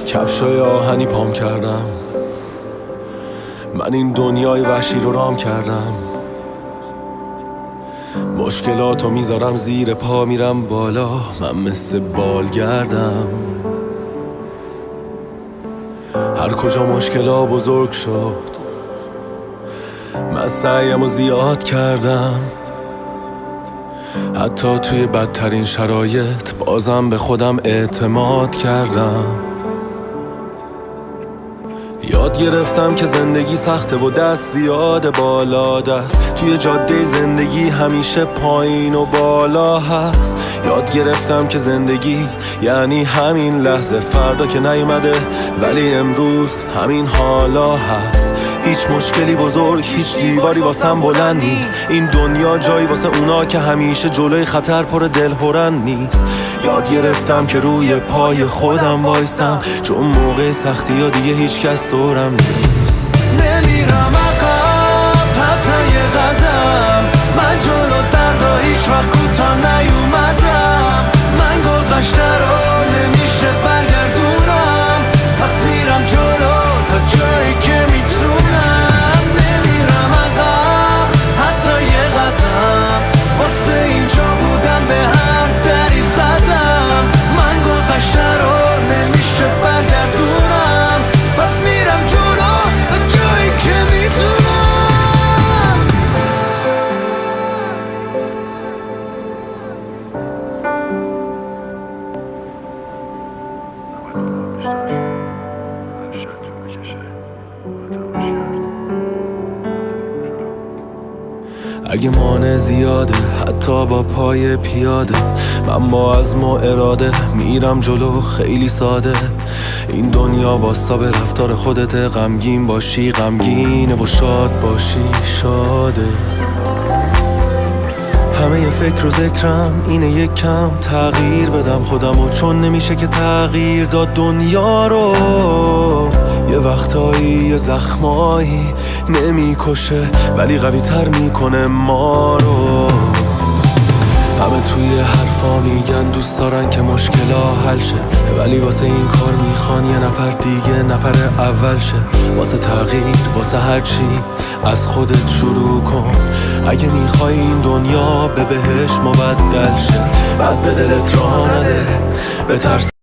کفشای آهنی پام کردم، من این دنیای وحشی رو رام کردم. مشکلاتو میذارم زیر پا، میرم بالا، من مثل بالگردم. هر کجا مشکلا بزرگ شد، من سعیمو زیاد کردم. حتی توی بدترین شرایط بازم به خودم اعتماد کردم. یاد گرفتم که زندگی سخته و دست زیاد بالا دست، توی جاده زندگی همیشه پایین و بالا هست. یاد گرفتم که زندگی یعنی همین لحظه، فردا که نیومده ولی امروز همین حالا هست. هیچ مشکلی بزرگ، هیچ دیواری واسم بلند نیست. این دنیا جایی واسه اونا که همیشه جلوی خطر پر دلهرن نیست. یاد گرفتم که روی پای خودم وایسم، چون موقع سختی ها دیگه هیچ کس دورم نیست. نمیرم عقب حتی یه قدم، من جلو دردا هیچ وقت کوتاه نیومدم. من گذشته رو نمیشه برگردونم، پس میرم جلو تا جایی که میتونم. نمیرم عقب حتی یه قدم، واسه اینجا بودم به هر دری زدم. من گذشته رو نمیشه برگردونم، پس میرم جلو تا جایی که میتونم. اگه مانع زیاده حتی با پای پیاده، من با عزم و اراده میرم جلو خیلی ساده. این دنیا واستا به رفتار خودت، غمگین باشی غمگینه و شاد باشی شاده. همه ی فکر و ذکرم اینه یک کم تغییر بدم خودمو، چون نمیشه که تغییر داد دنیا رو. یه وقتایی یه زخمایی نمیکشه ولی قوی تر میکنه ما رو. همه توی حرفا میگن دوست دارن که مشکلا حل شه، ولی واسه این کار میخوان یه نفر دیگه نفر اول شه. واسه تغییر واسه هر چی از خودت شروع کن. اگه میخوای این دنیا به بهش مبدل شه، بعد به دلت راه نده بترس.